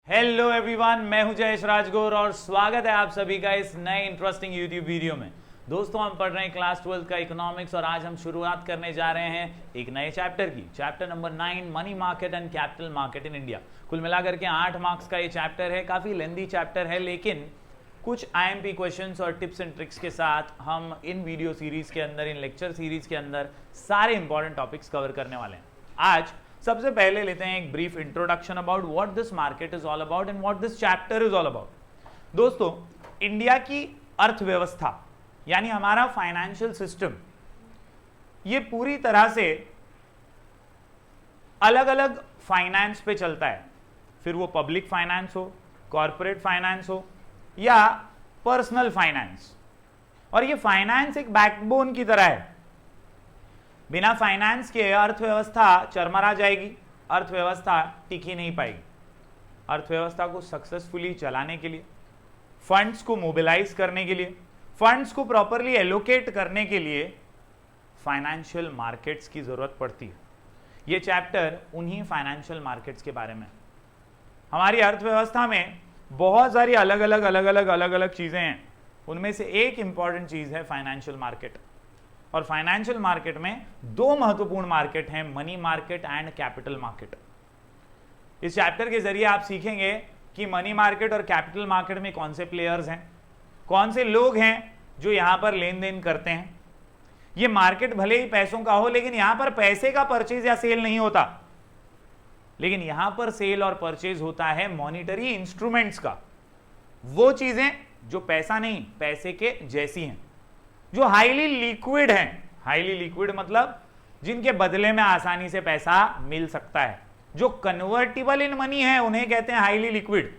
Hello everyone, मैं हूं जयेश राजगौर और स्वागत है आप सभी का इस नए इंटरेस्टिंग यूट्यूब वीडियो में। दोस्तों, हम पढ़ रहे हैं क्लास 12 का इकोनॉमिक्स और आज हम शुरुआत करने जा रहे हैं एक नए चैप्टर की, chapter number 9, money market and capital market in India. कुल मिलाकर के 8 मार्क्स का ये चैप्टर है, काफी लेंथी चैप्टर है, लेकिन कुछ आईएमपी क्वेश्चंस और टिप्स एंड ट्रिक्स के साथ हम इन वीडियो सीरीज के अंदर, इन लेक्चर सीरीज के अंदर सारे इंपॉर्टेंट टॉपिक्स कवर करने वाले हैं। आज सबसे पहले लेते हैं एक brief introduction about what this market is all about and what this chapter is all about. दोस्तों, इंडिया की अर्थव्यवस्था यानी हमारा फाइनेंशियल सिस्टम, ये पूरी तरह से अलग अलग फाइनेंस पे चलता है, फिर वो पब्लिक फाइनेंस हो, कॉर्पोरेट फाइनेंस हो या पर्सनल फाइनेंस। और ये फाइनेंस एक बैकबोन की तरह है। बिना फाइनेंस के अर्थव्यवस्था चरमरा जाएगी, अर्थव्यवस्था टिक ही नहीं पाएगी। अर्थव्यवस्था को सक्सेसफुली चलाने के लिए, फंड्स को मोबिलाइज करने के लिए, फंड्स को प्रॉपरली एलोकेट करने के लिए फाइनेंशियल मार्केट्स की जरूरत पड़ती है। ये चैप्टर उन्हीं फाइनेंशियल मार्केट्स के बारे में। हमारी अर्थव्यवस्था में बहुत सारी अलग अलग चीजें हैं, उनमें से एक इंपॉर्टेंट चीज है फाइनेंशियल मार्केट। और फाइनेंशियल मार्केट में दो महत्वपूर्ण मार्केट हैं, money market and capital market. इस चैप्टर के जरिए आप सीखेंगे कि मनी मार्केट और कैपिटल मार्केट में कौन से प्लेयर्स हैं, कौन से लोग हैं जो यहां पर लेन देन करते हैं। ये मार्केट भले ही पैसों का हो, लेकिन यहां पर पैसे का परचेज या सेल नहीं होता, लेकिन यहां पर सेल और परचेज होता है मॉनिटरी इंस्ट्रूमेंट्स का, वो चीजें जो पैसा नहीं, पैसे के जैसी हैं, जो हाईली लिक्विड हैं। हाईली लिक्विड मतलब जिनके बदले में आसानी से पैसा मिल सकता है, जो कन्वर्टिबल इन मनी है, उन्हें कहते हैं हाईली लिक्विड।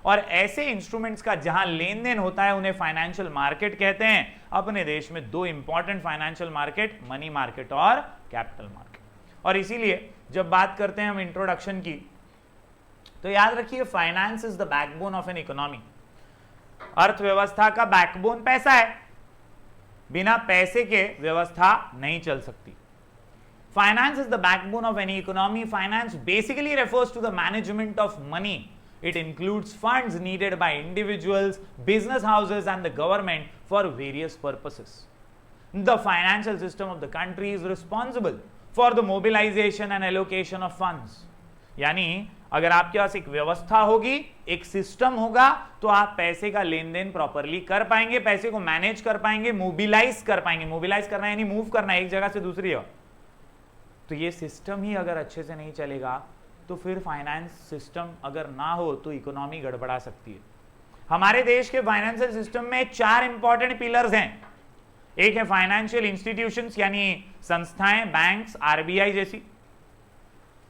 और ऐसे इंस्ट्रूमेंट्स का जहां लेन देन होता है उन्हें फाइनेंशियल मार्केट कहते हैं। अपने देश में दो important financial market, money market और कैपिटल मार्केट। और इसीलिए जब बात करते हैं हम इंट्रोडक्शन की, तो याद रखिए finance is the backbone of an economy. अर्थव्यवस्था का बैकबोन पैसा है, बिना पैसे के व्यवस्था नहीं चल सकती। Finance is the backbone of any economy. Finance basically refers to the management of money. It includes funds needed by individuals, business houses and the government for various purposes. The financial system of the country is responsible for the mobilization and allocation of funds. यानी अगर आपके पास एक व्यवस्था होगी, एक system होगा, तो आप पैसे का लेन देन प्रॉपरली कर पाएंगे, पैसे को मैनेज कर पाएंगे, मोबिलाइज कर पाएंगे। मोबिलाइज करना यानी मूव करना एक जगह से दूसरी जगह। तो ये सिस्टम ही अगर अच्छे से नहीं चलेगा तो फिर फाइनेंस सिस्टम अगर ना हो तो इकोनॉमी गड़बड़ा सकती है। हमारे देश के फाइनेंशियल सिस्टम में 4 इंपॉर्टेंट पिलर्स हैं। एक है फाइनेंशियल इंस्टीट्यूशंस यानी संस्थाएं, बैंक्स, आरबीआई जैसी।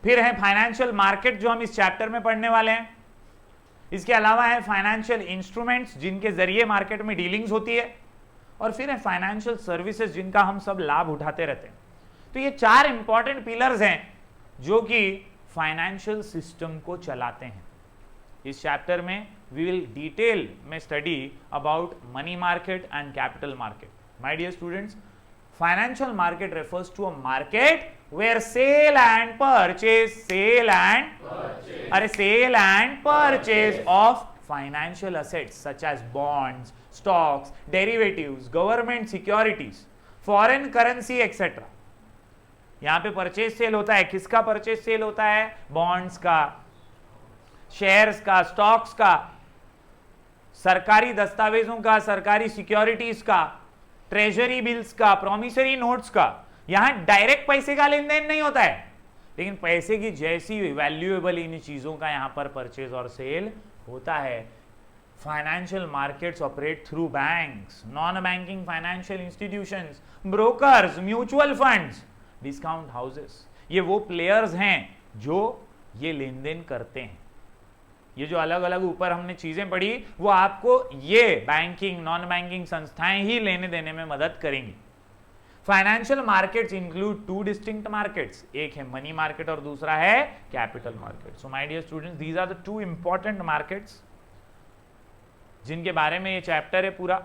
फिर है फाइनेंशियल मार्केट जो हम इस चैप्टर में पढ़ने वाले हैं। इसके अलावा है फाइनेंशियल इंस्ट्रूमेंट्स जिनके जरिए मार्केट में डीलिंग्स होती है। और फिर है फाइनेंशियल सर्विसेज जिनका हम सब लाभ उठाते रहते हैं। तो ये 4 इंपॉर्टेंट पिलर्स हैं जो कि फाइनेंशियल सिस्टम को चलाते हैं। इस चैप्टर में वी विल डिटेल में study about money market and capital market. My dear students, financial market refers to a market where sale and purchase of financial assets such as bonds, stocks, derivatives, government securities, फॉरेन करेंसी एक्सेट्रा। यहां पे purchase sale होता है। किसका purchase sale होता है? बॉन्ड्स का, शेयर्स का, स्टॉक्स का, सरकारी दस्तावेजों का, सरकारी सिक्योरिटीज का, ट्रेजरी बिल्स का, प्रोमिसरी नोट्स का। यहां डायरेक्ट पैसे का लेन देन नहीं होता है, लेकिन पैसे की जैसी वैल्यूएबल इन चीजों का यहां पर परचेज और सेल होता है। Financial markets operate through banks, non banking financial institutions, brokers, mutual funds, discount houses. ये वो प्लेयर्स हैं जो ये लेन देन करते हैं। ये जो अलग अलग ऊपर हमने चीजें पढ़ी, वो आपको ये बैंकिंग, नॉन बैंकिंग संस्थाएं ही लेने देने में मदद करेंगी। Financial markets include 2 distinct markets, एक है मनी मार्केट और दूसरा है capital market. So my dear students, these are the 2 important markets जिनके बारे में ये चैप्टर है पूरा,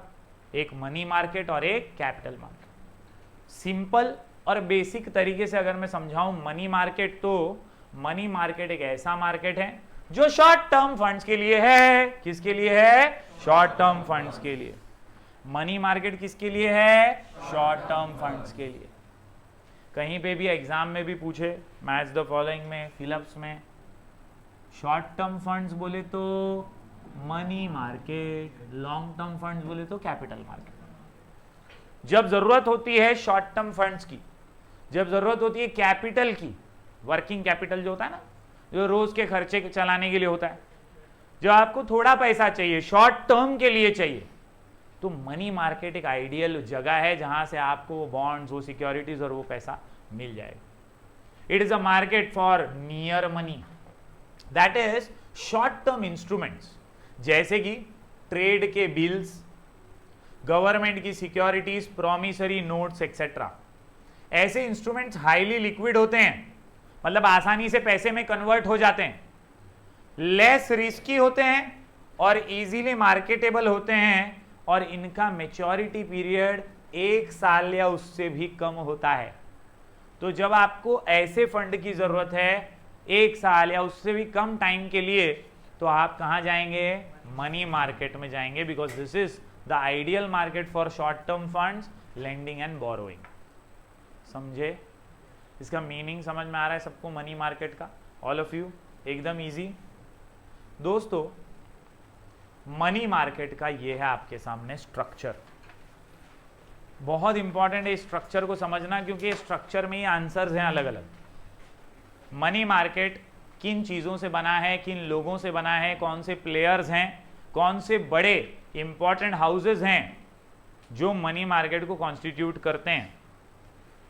एक मनी मार्केट और एक कैपिटल मार्केट। सिंपल और बेसिक तरीके से अगर मैं समझाऊं मनी मार्केट, तो मनी मार्केट एक ऐसा मार्केट है जो शॉर्ट टर्म फंड्स के लिए है। किसके लिए है? शॉर्ट टर्म फंड्स के लिए। मनी मार्केट किसके लिए है? शॉर्ट टर्म फंड्स के लिए। कहीं पे भी एग्जाम में भी पूछे, मैच द फॉलोइंग में, फिलअप्स में, शॉर्ट टर्म फंड्स बोले तो money market, long term funds बोले तो कैपिटल मार्केट। जब जरूरत होती है शॉर्ट टर्म फंड्स की, जब जरूरत होती है कैपिटल की, वर्किंग कैपिटल जो होता है ना, जो रोज के खर्चे चलाने के लिए होता है, जो आपको थोड़ा पैसा चाहिए, शॉर्ट टर्म के लिए चाहिए, तो मनी मार्केट एक आइडियल जगह है जहां से आपको वो बॉन्ड्स, वो सिक्योरिटीज और वो पैसा मिल जाएगा। It is a market for near money, that is short term instruments, जैसे कि ट्रेड के बिल्स, गवर्नमेंट की सिक्योरिटीज, प्रॉमिसरी नोट्स एक्सेट्रा। ऐसे इंस्ट्रूमेंट्स हाईली लिक्विड होते हैं, मतलब आसानी से पैसे में कन्वर्ट हो जाते हैं, लेस रिस्की होते हैं और इजीली मार्केटेबल होते हैं, और इनका मैच्योरिटी पीरियड 1 साल या उससे भी कम होता है। तो जब आपको ऐसे फंड की जरूरत है 1 साल या उससे भी कम टाइम के लिए, तो आप कहां जाएंगे? मनी मार्केट में जाएंगे, because this is the ideal market for short term funds, lending and borrowing. समझे? इसका मीनिंग समझ में आ रहा है सबको मनी मार्केट का? All of you? एकदम इजी। दोस्तों, मनी मार्केट का ये है आपके सामने स्ट्रक्चर। बहुत इंपॉर्टेंट है स्ट्रक्चर को समझना, क्योंकि स्ट्रक्चर में ही आंसर्स हैं अलग अलग। मनी मार्केट किन चीज़ों से बना है, किन लोगों से बना है, कौन से प्लेयर्स हैं, कौन से बड़े इंपॉर्टेंट हाउसेस हैं जो मनी मार्केट को कॉन्स्टिट्यूट करते हैं।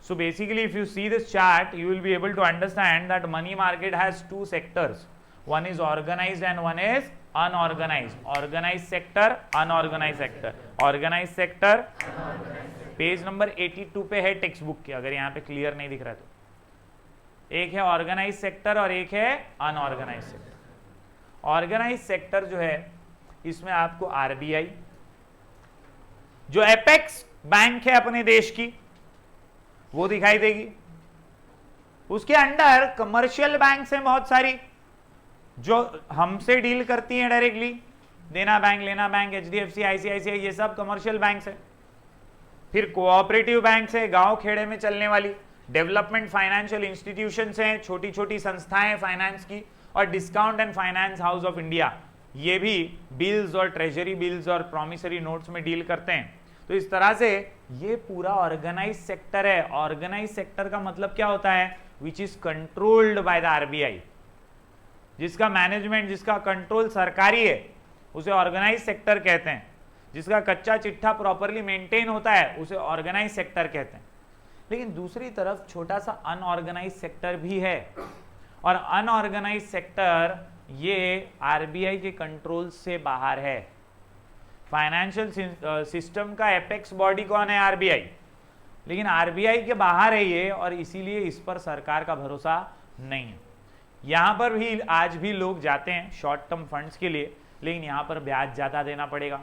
So basically if you see this chart, you will be able to understand that money market has 2 sectors. One is organized and one is unorganized. Organized sector, unorganized sector. Organized sector page number 82 पे है text book के, अगर यहाँ पे clear नहीं दिख रहा तो। एक है ऑर्गेनाइज सेक्टर और एक है अनऑर्गेनाइज सेक्टर। ऑर्गेनाइज सेक्टर जो है, इसमें आपको आरबीआई, जो एपेक्स बैंक है अपने देश की, वो दिखाई देगी। उसके अंडर कमर्शियल बैंक्स हैं बहुत सारी, जो हमसे डील करती हैं डायरेक्टली। देना बैंक, लेना बैंक, एचडीएफसी, आईसीआईसीआई, ये सब कमर्शियल बैंक्स हैं। फिर कोऑपरेटिव बैंक्स है, गांव खेड़े में चलने वाली। डेवलपमेंट फाइनेंशियल इंस्टीट्यूशंस हैं, छोटी छोटी संस्थाएं फाइनेंस की। और discount and finance house of India, ये भी बिल्स और ट्रेजरी बिल्स और प्रॉमिसरी नोट्स में डील करते हैं। तो इस तरह से ये पूरा ऑर्गेनाइज सेक्टर है। ऑर्गेनाइज सेक्टर का मतलब क्या होता है? Which is controlled by the RBI, जिसका मैनेजमेंट, जिसका कंट्रोल सरकारी है, उसे ऑर्गेनाइज सेक्टर कहते हैं। जिसका कच्चा चिट्ठा प्रॉपरली मेंटेन होता है, उसे ऑर्गेनाइज सेक्टर कहते हैं। लेकिन दूसरी तरफ छोटा सा अनऑर्गेनाइज सेक्टर भी है, और अनऑर्गेनाइज सेक्टर ये आरबीआई के कंट्रोल से बाहर है। फाइनेंशियल सिस्टम का एपेक्स बॉडी कौन है? आरबीआई। लेकिन आरबीआई के बाहर है ये, और इसीलिए इस पर सरकार का भरोसा नहीं है। यहां पर भी आज भी लोग जाते हैं शॉर्ट टर्म फंड्स के लिए, लेकिन यहां पर ब्याज ज्यादा देना पड़ेगा।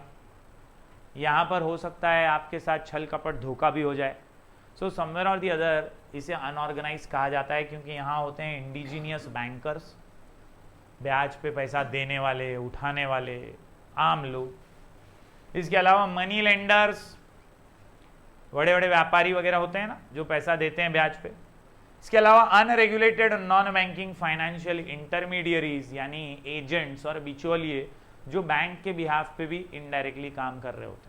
यहां पर हो सकता है आपके साथ छल कपट धोखा भी हो जाए। सो समवेयर और दी अदर इसे अनऑर्गेनाइज कहा जाता है, क्योंकि यहां होते हैं इंडिजीनियस बैंकर्स, ब्याज पे पैसा देने वाले, उठाने वाले आम लोग। इसके अलावा मनी लेंडर्स, बड़े बड़े व्यापारी वगैरह होते हैं ना, जो पैसा देते हैं ब्याज पे। इसके अलावा unregulated non banking financial intermediaries, यानी एजेंट्स और बिचौलिए, जो बैंक के बिहाफ पे भी इनडायरेक्टली काम कर रहे होते हैं।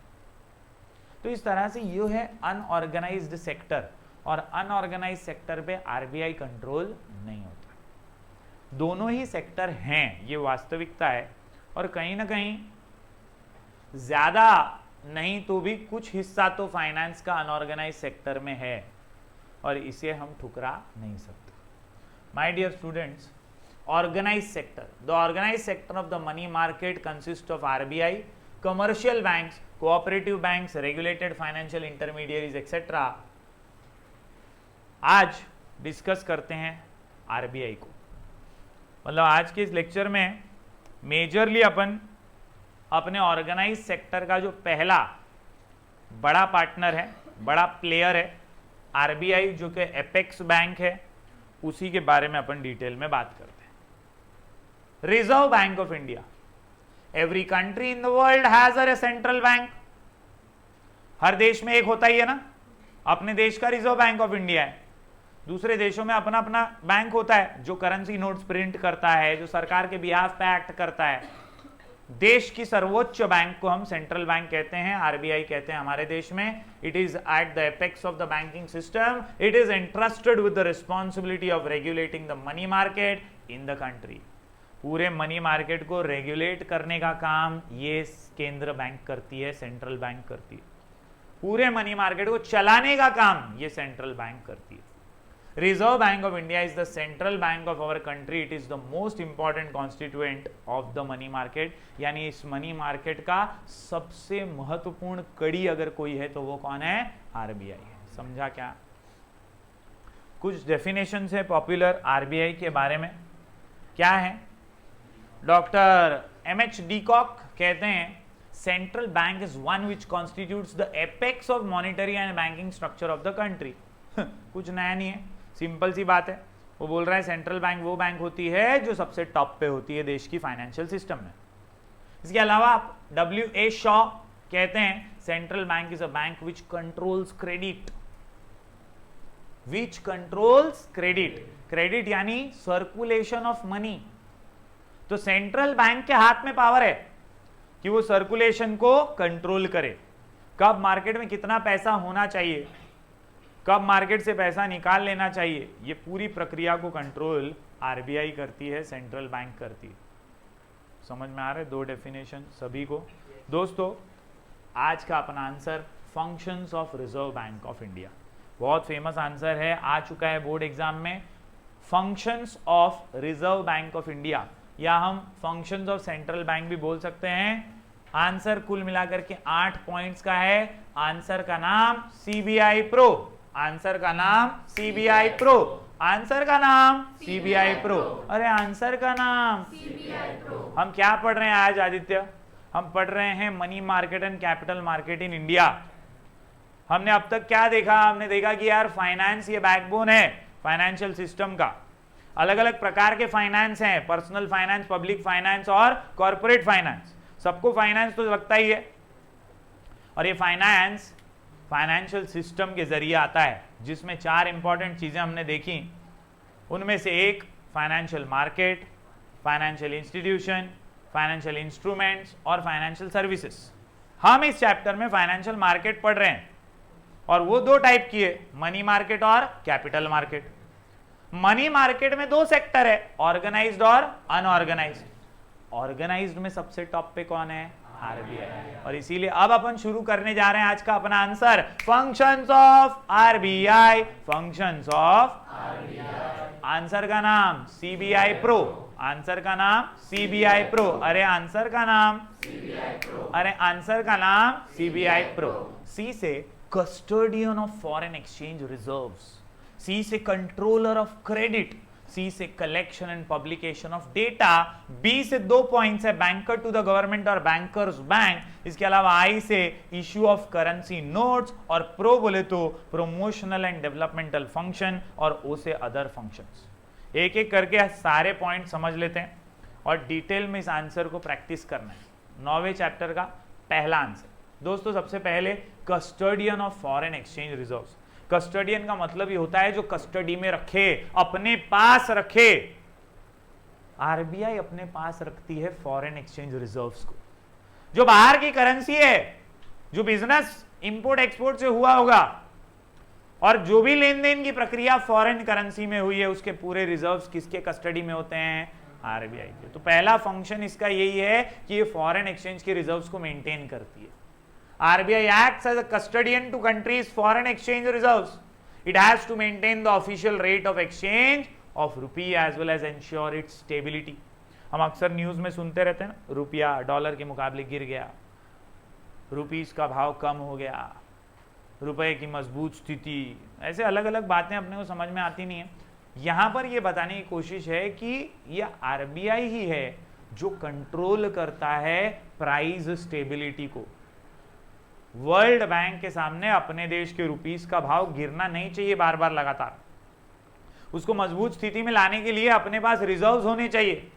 तो इस तरह से ये है अनऑर्गेनाइज्ड सेक्टर, और अनऑर्गेनाइज सेक्टर पे आरबीआई कंट्रोल नहीं होता। दोनों ही सेक्टर हैं, ये वास्तविकता है, और कहीं ना कहीं ज्यादा नहीं तो भी कुछ हिस्सा तो फाइनेंस का अनऑर्गेनाइज सेक्टर में है, और इसे हम ठुकरा नहीं सकते। My dear students, organise sector, the organise sector of the money market consist of RBI, commercial banks, cooperative banks, regulated financial intermediaries etcetera. आज डिस्कस करते हैं आरबीआई को। मतलब आज के इस लेक्चर में मेजरली अपन अपने ऑर्गेनाइज सेक्टर का जो पहला बड़ा पार्टनर है, बड़ा प्लेयर है, आरबीआई, जो कि एपेक्स बैंक है, उसी के बारे में अपन डिटेल में बात करते हैं। Reserve bank of India. Every country in the world has a central bank. हर देश में एक होता ही है ना, अपने देश का रिजर्व बैंक ऑफ इंडिया है, दूसरे देशों में अपना अपना बैंक होता है जो करेंसी नोट्स प्रिंट करता है, जो सरकार के बिहाफ पे एक्ट करता है। देश की सर्वोच्च बैंक को हम सेंट्रल बैंक कहते हैं, आरबीआई कहते हैं हमारे देश में। It is at the apex of the banking system. It is entrusted with the responsibility of regulating the money market in the country. पूरे मनी मार्केट को रेगुलेट करने का काम ये केंद्र बैंक करती है, सेंट्रल बैंक करती है। पूरे मनी मार्केट को चलाने का काम ये सेंट्रल बैंक करती है। Reserve bank of India is the central bank of our country. It is the most important constituent of the money market, यानी इस मनी मार्केट का सबसे महत्वपूर्ण कड़ी अगर कोई है तो वो कौन है? आरबीआई है। समझा क्या? कुछ डेफिनेशन है पॉपुलर आरबीआई के बारे में, क्या है? डॉक्टर एमएच डीकॉक कहते हैं central bank is one which constitutes the apex of monetary and banking structure of the country. कुछ नया नहीं है, सिंपल सी बात है। वो बोल रहा है सेंट्रल बैंक वो बैंक होती है जो सबसे टॉप पे होती है देश की फाइनेंशियल सिस्टम में। इसके अलावा W.A. शॉ कहते हैं central bank is a bank which controls credit. Which controls credit, credit यानी सर्कुलेशन ऑफ मनी। तो सेंट्रल बैंक के हाथ में पावर है कि वो सर्कुलेशन को कंट्रोल करे। कब मार्केट में कितना पैसा होना चाहिए, कब मार्केट से पैसा निकाल लेना चाहिए, ये पूरी प्रक्रिया को कंट्रोल आरबीआई करती है, सेंट्रल बैंक करती है। समझ में आ रहा है? दो डेफिनेशन सभी को। दोस्तों आज का अपना answer functions of reserve bank of India, बहुत फेमस आंसर है, आ चुका है बोर्ड एग्जाम में। Functions of reserve bank of India, या हम फंक्शंस ऑफ सेंट्रल बैंक भी बोल सकते हैं। आंसर कुल मिलाकर के 8 पॉइंट्स का है। आंसर का नाम सीबीआई प्रो, आंसर का नाम सीबीआई प्रो, आंसर का नाम सीबीआई प्रो। अरे आंसर का नाम सीबीआई प्रो। हम क्या पढ़ रहे हैं आज आदित्य? हम पढ़ रहे हैं money market and capital market in India. हमने अब तक क्या देखा? हमने देखा कि यार फाइनेंस ये बैकबोन है फाइनेंशियल सिस्टम का। अलग अलग प्रकार के फाइनेंस हैं, पर्सनल फाइनेंस, पब्लिक फाइनेंस और कॉर्पोरेट फाइनेंस। सबको फाइनेंस तो लगता ही है, और ये फाइनेंस फाइनेंशियल सिस्टम के जरिए आता है, जिसमें 4 इंपॉर्टेंट चीजें हमने देखी। उनमें से एक financial market, financial institution, financial instruments और फाइनेंशियल सर्विसेज। हम इस चैप्टर में फाइनेंशियल मार्केट पढ़ रहे हैं, और वो 2 टाइप की है, मनी मार्केट और कैपिटल मार्केट। मनी मार्केट में 2 सेक्टर है, ऑर्गेनाइज्ड और अनऑर्गेनाइज्ड। ऑर्गेनाइज्ड में सबसे टॉप पे कौन है? आरबीआई। और इसीलिए अब अपन शुरू करने जा रहे हैं आज का अपना answer, functions of RBI, functions of RBI. Answer का नाम सीबीआई प्रो, आंसर का नाम सीबीआई प्रो। अरे आंसर का नाम सीबीआई प्रो, अरे आंसर का नाम सीबीआई प्रो। सी से custodian of foreign exchange reserves, C से कंट्रोलर ऑफ क्रेडिट, सी से collection and publication of data, B से 2 पॉइंट्स है बैंकर टू द गवर्नमेंट और बैंकर्स बैंक। इसके अलावा आई से इश्यू ऑफ करेंसी नोट्स, और प्रो बोले तो प्रोमोशनल एंड डेवलपमेंटल फंक्शन, और ओ से अदर फंक्शंस। एक एक करके सारे पॉइंट समझ लेते हैं और डिटेल में इस आंसर को प्रैक्टिस करना है। 9वें चैप्टर का पहला आंसर। दोस्तों सबसे पहले custodian of foreign exchange reserves. Custodian का मतलब ये होता है जो कस्टडी में रखे, अपने पास रखे। आरबीआई अपने पास रखती है फॉरेन एक्सचेंज रिजर्व्स को, जो बाहर की करेंसी है, जो बिजनेस इंपोर्ट एक्सपोर्ट से हुआ होगा, और जो भी लेन देन की प्रक्रिया फॉरेन करेंसी में हुई है, उसके पूरे रिजर्व्स किसके कस्टडी में होते हैं? आरबीआई के। तो पहला फंक्शन इसका यही है कि ये फॉरेन एक्सचेंज के रिजर्व्स को मेंटेन करती है। RBI acts as a custodian to countries' foreign exchange reserves. It has to maintain the official rate of exchange of rupee as well as ensure its stability. हम अक्सर news में सुनते रहते हैं ना, रुपया डॉलर के मुकाबले गिर गया, रुपीस का भाव कम हो गया, रुपए की मजबूत स्थिति, ऐसे अलग अलग बातें अपने को समझ में आती नहीं है। यहां पर यह बताने की कोशिश है कि यह आरबीआई ही है जो कंट्रोल करता है प्राइस स्टेबिलिटी को। वर्ल्ड बैंक के सामने अपने देश के रुपीस का भाव गिरना नहीं चाहिए बार बार लगातार। उसको मजबूत स्थिति में लाने के लिए अपने पास रिजर्व्स होने चाहिए,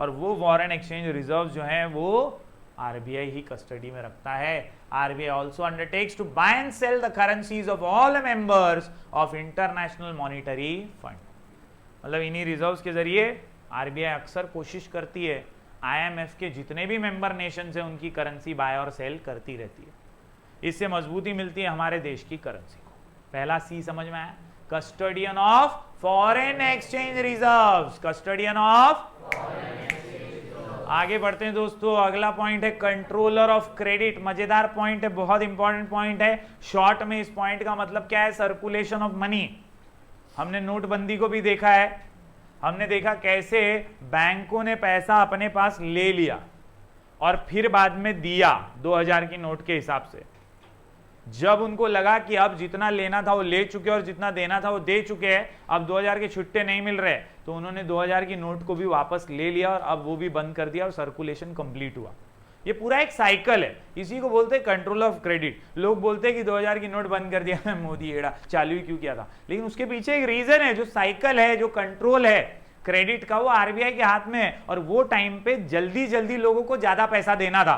और वो फॉरेन एक्सचेंज रिजर्व जो है वो आरबीआई ही कस्टडी में रखता है। RBI also undertakes to buy and sell the currencies of all members of International Monetary Fund. मतलब इन्हीं रिजर्व्स के जरिए आरबीआई अक्सर कोशिश करती है आईएमएफ के जितने भी मेंबर नेशन है उनकी करेंसी बाय और सेल करती रहती है। इससे मजबूती मिलती है हमारे देश की करेंसी को। पहला सी समझ में आया, custodian of foreign exchange reserves, custodian of. आगे बढ़ते हैं दोस्तों, अगला पॉइंट है कंट्रोलर ऑफ क्रेडिट। मजेदार पॉइंट है, बहुत इंपॉर्टेंट पॉइंट है। शॉर्ट में इस पॉइंट का मतलब क्या है, सर्कुलेशन ऑफ मनी। हमने नोटबंदी को भी देखा है, हमने देखा कैसे बैंकों ने पैसा अपने पास ले लिया और फिर बाद में दिया 2000 की नोट के हिसाब से। जब उनको लगा कि अब जितना लेना था वो ले चुके और जितना देना था वो दे चुके हैं, अब 2000 के छुट्टे नहीं मिल रहे, तो उन्होंने 2000 की नोट को भी वापस ले लिया और अब वो भी बंद कर दिया और सर्कुलेशन कंप्लीट हुआ। ये पूरा एक साइकिल है, इसी को बोलते हैं कंट्रोल ऑफ क्रेडिट। लोग बोलते हैं कि 2000 की नोट बंद कर दिया मोदी एड़ा चालू ही क्यों किया था, लेकिन उसके पीछे एक रीजन है, जो साइकिल है, जो कंट्रोल है क्रेडिट का, वो आरबीआई के हाथ में है। और वो टाइम पे जल्दी जल्दी लोगों को ज्यादा पैसा देना था,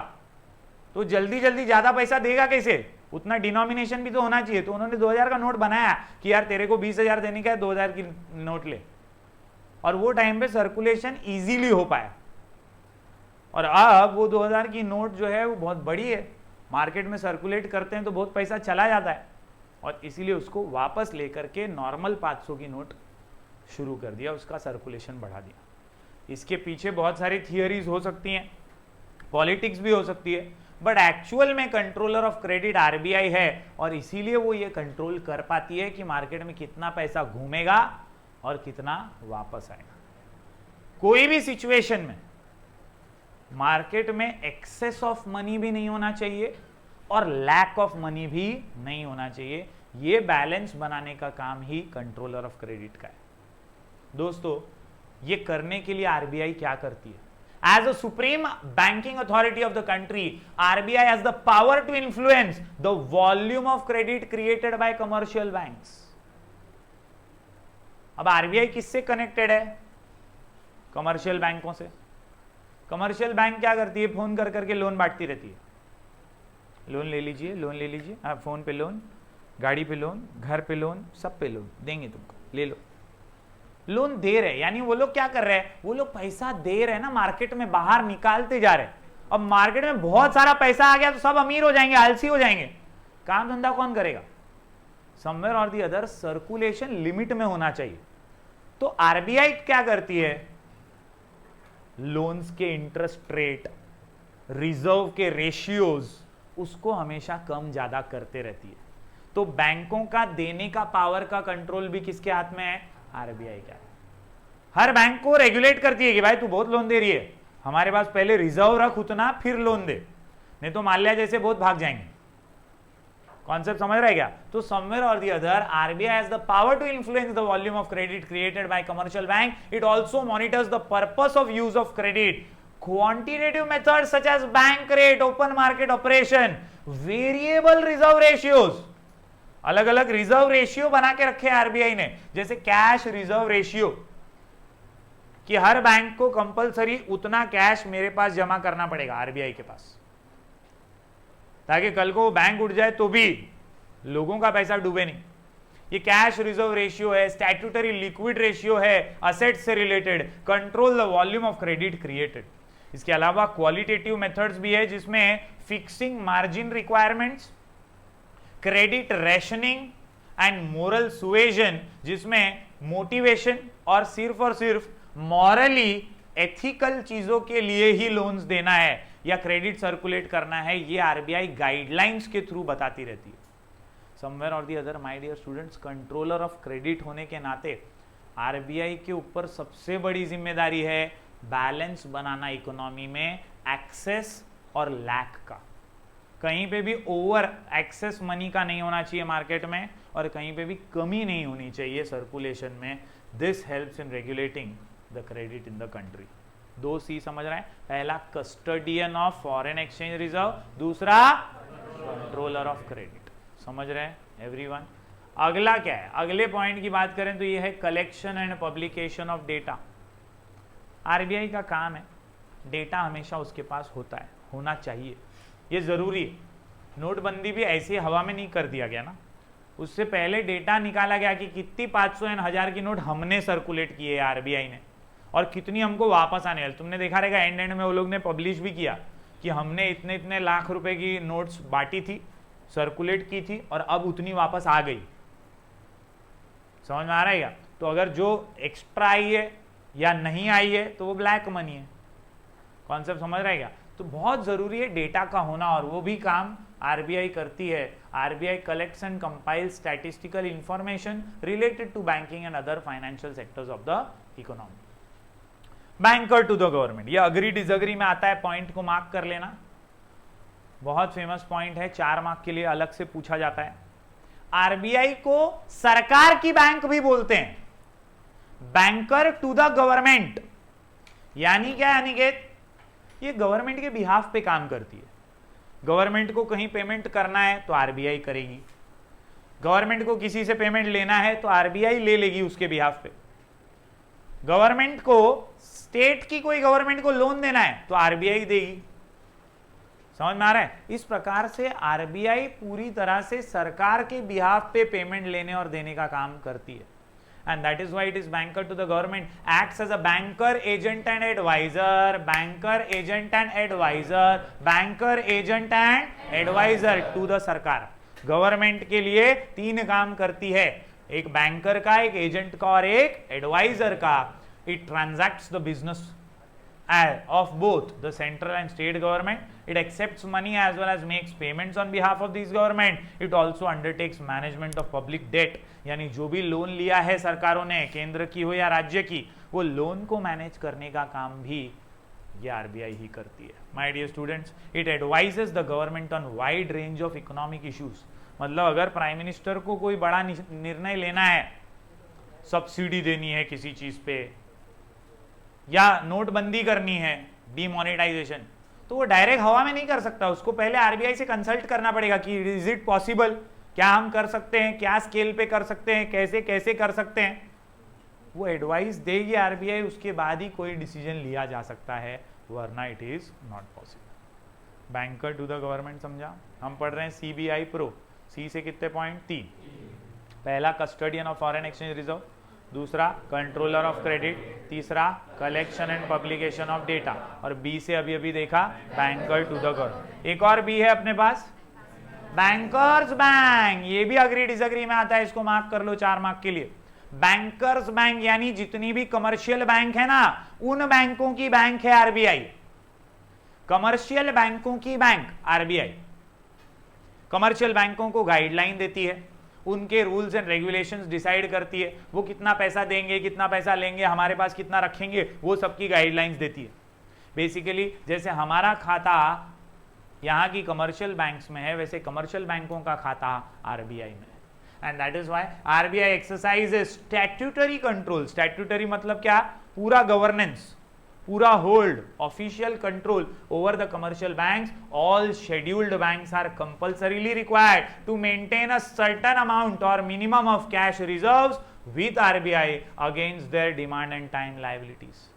तो जल्दी जल्दी ज्यादा पैसा देगा कैसे, उतना डिनोमिनेशन भी तो होना चाहिए। तो उन्होंने 2000 का नोट बनाया कि यार तेरे को 20,000 देने का है, 2000 की नोट ले, और वो टाइम पे सर्कुलेशन इजीली हो पाया। और अब वो 2000 की नोट जो है वो बहुत बड़ी है, मार्केट में सर्कुलेट करते हैं तो बहुत पैसा चला जाता है, और इसीलिए उसको वापस लेकर के नॉर्मल 500 की नोट शुरू कर दिया, उसका सर्कुलेशन बढ़ा दिया। इसके पीछे बहुत सारी थियरीज हो सकती हैं, पॉलिटिक्स भी हो सकती है, बट एक्चुअल में कंट्रोलर ऑफ क्रेडिट आरबीआई है, और इसीलिए वो ये कंट्रोल कर पाती है कि मार्केट में कितना पैसा घूमेगा और कितना वापस आएगा। कोई भी सिचुएशन में मार्केट में एक्सेस ऑफ मनी भी नहीं होना चाहिए और लैक ऑफ मनी भी नहीं होना चाहिए। ये बैलेंस बनाने का काम ही कंट्रोलर ऑफ क्रेडिट का है। दोस्तों, ये करने के लिए आरबीआई क्या करती है? As a supreme banking authority of the country, RBI has the power to influence the volume of credit created by commercial banks. अब आरबीआई किससे कनेक्टेड है? कमर्शियल बैंकों से। कमर्शियल बैंक क्या करती है? फोन कर करके लोन बांटती रहती है, लोन ले लीजिए, लोन ले लीजिए, हाँ, फोन पे लोन, गाड़ी पे लोन, घर पे लोन, सब पे लोन देंगे तुमको, ले लो। लोन दे रहे, यानी वो लोग क्या कर रहे हैं, वो लोग पैसा दे रहे हैं ना, मार्केट में बाहर निकालते जा रहे हैं। अब मार्केट में बहुत सारा पैसा आ गया तो सब अमीर हो जाएंगे, आलसी हो जाएंगे, काम धंधा कौन करेगा? समवेयर और दी अदर सर्कुलेशन लिमिट में होना चाहिए। तो आरबीआई क्या करती है? लोन्स के इंटरेस्ट रेट, रिजर्व के रेशियोज, उसको हमेशा कम ज्यादा करते रहती है। तो बैंकों का देने का पावर का कंट्रोल भी किसके हाथ में है? आरबीआई का है। हर बैंक को रेगुलेट करती है कि भाई तू बहुत लोन दे रही है, हमारे पास पहले रिजर्व रख उतना, फिर लोन दे, नहीं तो माल्या जैसे बहुत भाग जाएंगे। कॉन्सेप्ट समझ रहे क्या? तो समवेयर और the other RBI has the power to influence the volume of credit created by commercial bank. It also monitors the purpose of use of credit, quantitative methods such as bank rate, open market operation, variable reserve ratios. अलग अलग reserve ratio बना के रखे RBI ने, जैसे cash reserve ratio, कि हर bank को compulsory उतना कैश मेरे पास जमा करना पड़ेगा आरबीआई के पास, ताकि कल को बैंक उठ जाए तो भी लोगों का पैसा डूबे नहीं। ये कैश रिजर्व रेशियो है, स्टैट्यूटरी लिक्विड रेशियो है, असेट से related, control the volume of credit created. इसके अलावा क्वालिटेटिव मेथड्स भी है, जिसमें fixing margin requirements, credit rationing and moral suasion, जिसमें मोटिवेशन और सिर्फ मॉरली एथिकल चीजों के लिए ही लोन्स देना है या क्रेडिट सर्कुलेट करना है, ये आरबीआई गाइडलाइंस के थ्रू बताती रहती है। समवेयर और the other my dear students, controller of credit होने के नाते आरबीआई के ऊपर सबसे बड़ी जिम्मेदारी है बैलेंस बनाना इकोनॉमी में, एक्सेस और लैक का। कहीं पे भी ओवर एक्सेस मनी का नहीं होना चाहिए मार्केट में, और कहीं पे भी कमी नहीं होनी चाहिए सर्कुलेशन में। This helps in regulating the credit in the country. 2 C समझ रहे हैं? पहला custodian of foreign exchange reserve, दूसरा कंट्रोलर ऑफ क्रेडिट। समझ रहे हैं एवरीवन? अगला क्या है? अगले पॉइंट की बात करें तो ये है collection and publication of data. RBI का काम है, डेटा हमेशा उसके पास होता है, होना चाहिए, ये जरूरी है। नोटबंदी भी ऐसी हवा में नहीं कर दिया गया ना, उससे पहले डेटा निकाला गया कि कितनी 500 एंड 1000 की नोट हमने सर्कुलेट किए आरबीआई ने, और कितनी हमको वापस आने वाली। तुमने देखा रहेगा एंड में वो लोग ने पब्लिश भी किया कि हमने इतने इतने लाख रुपए की नोट्स बांटी थी, सर्कुलेट की थी, और अब उतनी वापस आ गई। समझ में आ रहा है क्या? तो अगर जो एक्स्ट्रा आई है या नहीं आई है तो वो ब्लैक मनी है। कॉन्सेप्ट समझ रहा है क्या? तो बहुत जरूरी है डेटा का होना, और वो भी काम आरबीआई करती है। RBI collects and compiles statistical information related to banking and other financial sectors of the economy. Banker to the government, ये अग्री डिसअग्री में आता है, पॉइंट को मार्क कर लेना, बहुत फेमस पॉइंट है, 4 मार्क के लिए अलग से पूछा जाता है। आरबीआई को सरकार की बैंक भी बोलते हैं, बैंकर टू द गवर्नमेंट। यानी क्या? यानी कि ये गवर्नमेंट के बिहाफ पे काम करती है। गवर्नमेंट को कहीं पेमेंट करना है तो आरबीआई करेगी, गवर्नमेंट को किसी से पेमेंट लेना है तो आरबीआई ले लेगी उसके बिहाफ पे, गवर्नमेंट को स्टेट की कोई गवर्नमेंट को लोन देना है तो आरबीआई देगी। समझ में आ रहा है? इस प्रकार से आरबीआई पूरी तरह से सरकार के बिहाफ पे पेमेंट लेने और देने का काम करती है, and that is why it is banker to the government, acts as a banker, agent and advisor, banker, agent and advisor, banker, agent and advisor to the सरकार। गवर्नमेंट के लिए 3 काम करती है, एक बैंकर का, एक एजेंट का और एक एडवाइजर का। It transacts the business of both the central and state government. It accepts money as well as makes payments on behalf of these government. It also undertakes management of public debt, यानी जो भी loan लिया है सरकारों ने, केंद्र की हो या राज्य की, वो लोन को मैनेज करने का काम भी ये आरबीआई ही करती है। My dear students, it advises the government on wide range of economic issues. मतलब अगर प्राइम मिनिस्टर को कोई बड़ा निर्णय लेना है, सब्सिडी देनी है किसी चीज पे, या नोटबंदी करनी है, डीमोनेटाइजेशन, तो वो डायरेक्ट हवा में नहीं कर सकता, उसको पहले आरबीआई से कंसल्ट करना पड़ेगा कि इज इट पॉसिबल, क्या हम कर सकते हैं, क्या स्केल पे कर सकते हैं, कैसे कैसे कर सकते हैं। वो एडवाइस देगी आरबीआई, उसके बाद ही कोई डिसीजन लिया जा सकता है, वरना it is not possible. Banker to the government समझा? हम पढ़ रहे हैं सीबीआई प्रो। सी से कितने पॉइंट? 3। पहला custodian of foreign exchange reserve, दूसरा कंट्रोलर ऑफ क्रेडिट, तीसरा collection and publication of data, और बी से अभी अभी देखा बैंकर टू द गवर्नमेंट। एक और बी है अपने पास, बैंकर्स बैंक। ये भी अग्री डिसअग्री में आता है, इसको मार्क कर लो 4 मार्क के लिए। बैंकर्स बैंक यानी जितनी भी कमर्शियल बैंक है ना, उन बैंकों की बैंक है आरबीआई। कमर्शियल बैंकों की बैंक आरबीआई कमर्शियल बैंकों को गाइडलाइन देती है, उनके रूल्स एंड रेगुलेशंस डिसाइड करती है, वो कितना पैसा देंगे, कितना पैसा लेंगे, हमारे पास कितना रखेंगे, वो सबकी गाइडलाइंस देती है। बेसिकली जैसे हमारा खाता यहाँ की कमर्शियल बैंक्स में है, वैसे कमर्शियल बैंकों का खाता आरबीआई में है। And that is why RBI exercises statutory control. Statutory मतलब क्या? पूरा गवर्नेंस, पूरा hold, official control over the commercial banks. All scheduled banks are compulsorily required to maintain a certain amount और minimum of cash reserves with RBI against their demand and time liabilities.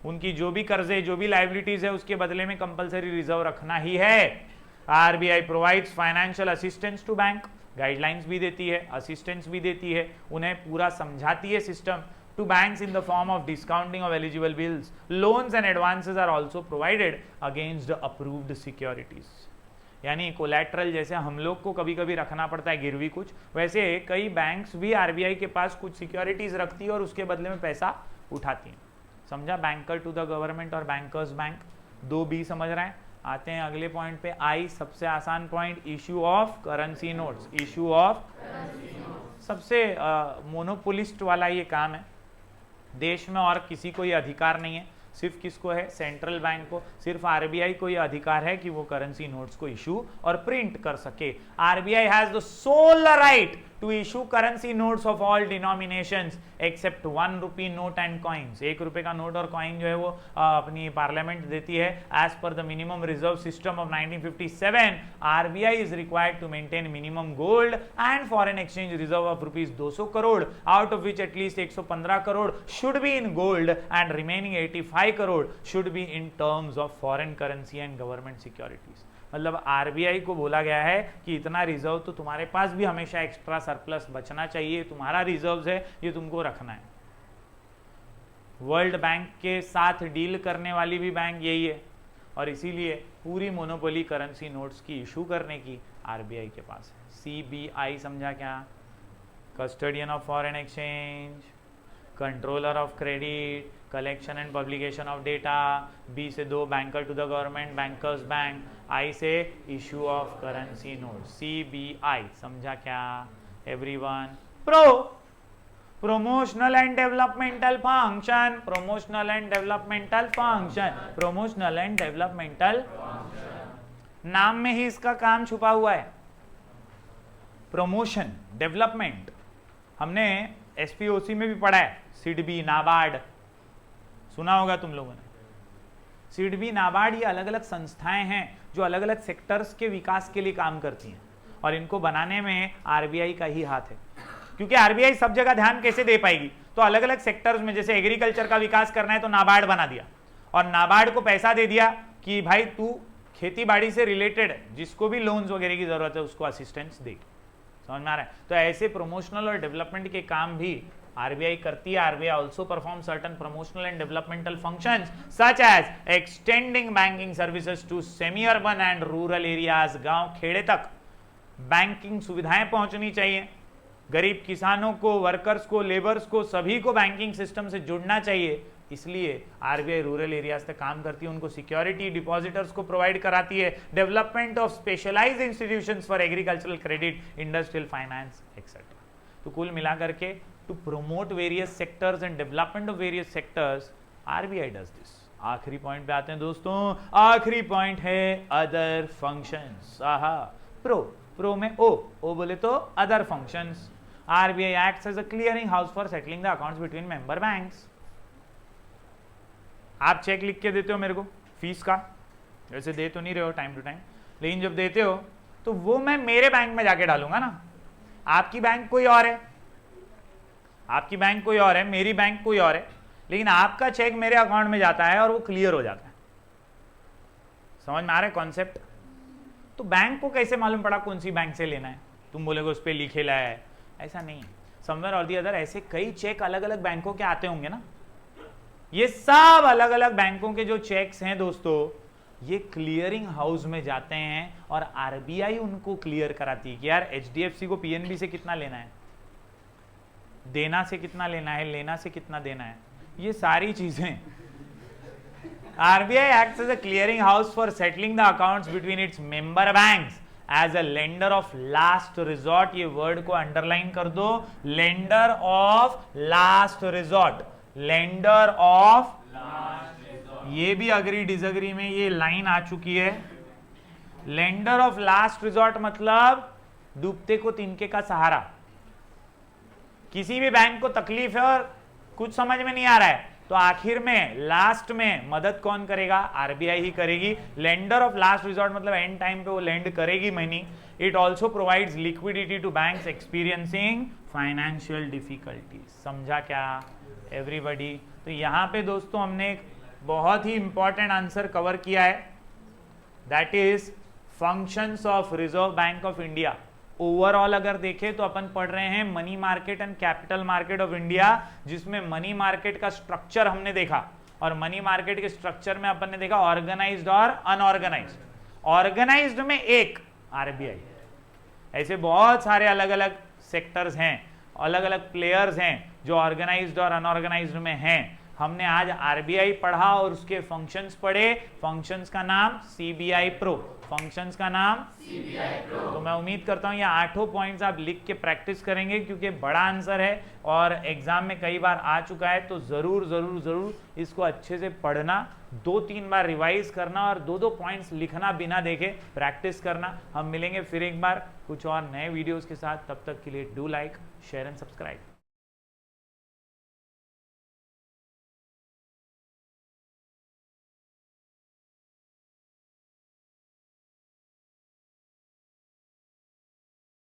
उनकी जो भी कर्जे, जो भी liabilities है, उसके बदले में कंपल्सरी रिजर्व रखना ही है। RBI provides financial assistance to bank, guidelines भी देती है, असिस्टेंस भी देती है, उन्हें पूरा समझाती है system. To banks in the form of discounting of eligible bills, loans and advances are also provided against the approved securities. यानी कोलैटरल जैसे हम लोग को कभी कभी रखना पड़ता है गिरवी कुछ, वैसे कई बैंक्स भी आरबीआई के पास कुछ सिक्योरिटीज रखती है और उसके बदले में पैसा उठाती हैं। समझा? बैंकर टू द गवर्नमेंट और बैंकर्स बैंक। 2B समझ रहे हैं? आते हैं अगले पॉइंट पे। आई सबसे आसान point, issue of currency notes. Issue of सबसे मोनोपोलिस्ट वाला ये काम है, देश में और किसी को ये अधिकार नहीं है, सिर्फ किसको है? सेंट्रल बैंक को। सिर्फ आरबीआई को ये अधिकार है कि वो करेंसी नोट्स को इशू और प्रिंट कर सके। RBI has the sole right to issue currency notes of all denominations except 1 rupee note and coins. 1 रुपए का नोट और कॉइन जो है वो अपनी पार्लियामेंट देती है। As per the minimum reserve system of 1957 RBI is required to maintain minimum gold and foreign exchange reserve of rupees 200 crore, out of which at least 115 crore should be in gold and remaining 85 crore should be in terms of foreign currency and government securities. मतलब RBI को बोला गया है कि इतना reserve तो तुम्हारे पास भी हमेशा एक्स्ट्रा सरप्लस बचना चाहिए, तुम्हारा रिजर्व है ये तुमको रखना है। वर्ल्ड बैंक के साथ डील करने वाली भी बैंक यही है और इसीलिए पूरी मोनोपोली करेंसी नोट्स की इशू करने की आरबीआई के पास है। सीबीआई समझा क्या? Custodian of foreign exchange, controller of credit, collection and publication of data, B से 2 banker to the government bankers bank, I से issue of currency note. CBI समझा क्या everyone? promotional and developmental function, promotional and developmental function, promotional and developmental नाम में ही इसका काम छुपा हुआ है। प्रमोशन, डेवलपमेंट हमने एसपीओसी में भी पढ़ा है। सिडबी, नाबार्ड सुना होगा तुम लोगों ने। सिडबी, नाबार्ड ये अलग अलग संस्थाएं हैं जो अलग अलग सेक्टर्स के विकास के लिए काम करती हैं और इनको बनाने में आरबीआई का ही हाथ है। क्योंकि आरबीआई सब जगह ध्यान कैसे दे पाएगी, तो अलग अलग सेक्टर्स में जैसे एग्रीकल्चर का विकास करना है तो नाबार्ड बना दिया और नाबार्ड को पैसा दे दिया कि भाई तू खेती बाड़ी से रिलेटेड जिसको भी लोन्स वगैरह की जरूरत है उसको असिस्टेंस दे। समझ में आ रहा है? तो ऐसे प्रमोशनल और डेवलपमेंट के काम भी आरबीआई करती है। RBI also perform certain promotional and developmental functions such as extending banking services to semi urban and rural areas. गांव खेड़े तक बैंकिंग सुविधाएं पहुंचनी चाहिए, गरीब किसानों को, वर्कर्स को, लेबर्स को, सभी को बैंकिंग सिस्टम से जुड़ना चाहिए। इसलिए आरबीआई रूरल एरियाज तक काम करती है, उनको सिक्योरिटी डिपॉजिटर्स को प्रोवाइड कराती है, development of specialised institutions for agricultural credit, industrial finance etcetera. तो कुल मिलाकर के to promote various sectors and development of various sectors RBI does this. आखिरी पॉइंट पे आते हैं दोस्तों। आखिरी पॉइंट है अदर फंक्शंस। प्रो में ओ बोले तो other functions. RBI acts as a clearing house for settling the accounts between member banks। आप चेक लिख के देते हो मेरे को फीस का, वैसे दे तो नहीं रहे हो टाइम टू टाइम, लेकिन जब देते हो तो वो मैं मेरे बैंक में जाके डालूंगा ना। आपकी बैंक कोई और है, आपकी बैंक कोई और है, मेरी बैंक कोई और है, लेकिन आपका चेक मेरे अकाउंट में जाता है और वो क्लियर हो जाता है। समझ में आ रहा है कॉन्सेप्ट? तो बैंक को कैसे मालूम पड़ा कौन सी बैंक से लेना है? तुम बोलेगे उस पर लिखेला है, ऐसा नहीं है। समवेयर और दी अदर ऐसे कई चेक अलग अलग बैंकों के आते होंगे ना। ये सब अलग अलग बैंकों के जो चेक्स हैं दोस्तों, ये क्लियरिंग हाउस में जाते हैं और आरबीआई उनको क्लियर कराती है कि यार एचडीएफसी को पीएनबी से कितना लेना है, देना से कितना लेना है, लेना से कितना देना है, ये सारी चीजें। RBI acts as a clearing house for settling the accounts between its member banks as a lender of last resort. ये वर्ड को अंडरलाइन कर दो, lender of last resort, lender of last resort. ये भी अग्री डिसएग्री में ये line आ चुकी है। लेंडर ऑफ लास्ट रिजॉर्ट मतलब डूबते को तिनके का सहारा। किसी भी बैंक को तकलीफ है और कुछ समझ में नहीं आ रहा है तो आखिर में लास्ट में मदद कौन करेगा? आरबीआई ही करेगी। लेंडर ऑफ लास्ट रिजॉर्ट मतलब एंड टाइम पे वो लेंड करेगी money. It also provides liquidity to banks experiencing financial difficulties. समझा क्या एवरीबॉडी? तो यहां पे दोस्तों हमने एक बहुत ही इंपॉर्टेंट आंसर कवर किया है, that is functions of reserve bank of India. Overall अगर देखें तो अपन पढ़ रहे हैं money market and capital market of India, जिसमें मनी मार्केट का स्ट्रक्चर हमने देखा और मनी मार्केट के स्ट्रक्चर में अपन ने देखा ऑर्गेनाइज्ड और अनऑर्गेनाइज्ड। ऑर्गेनाइज्ड में एक आरबीआई, ऐसे बहुत सारे अलग अलग सेक्टर्स हैं, अलग अलग प्लेयर्स हैं जो ऑर्गेनाइज्ड और अनऑर्गेनाइज्ड में हैं। हमने आज आरबीआई पढ़ा और उसके फंक्शंस पढ़े। फंक्शंस का नाम सीबीआई प्रो, फंक्शंस का नाम सीबीआई प्रो। तो मैं उम्मीद करता हूं ये 8 पॉइंट्स आप लिख के प्रैक्टिस करेंगे, क्योंकि बड़ा आंसर है और एग्जाम में कई बार आ चुका है। तो जरूर जरूर जरूर इसको अच्छे से पढ़ना, 2-3 बार रिवाइज करना और 2-2 पॉइंट्स लिखना बिना देखे प्रैक्टिस करना। हम मिलेंगे फिर एक बार कुछ और नए वीडियोस के साथ, तब तक के लिए do like, share and subscribe.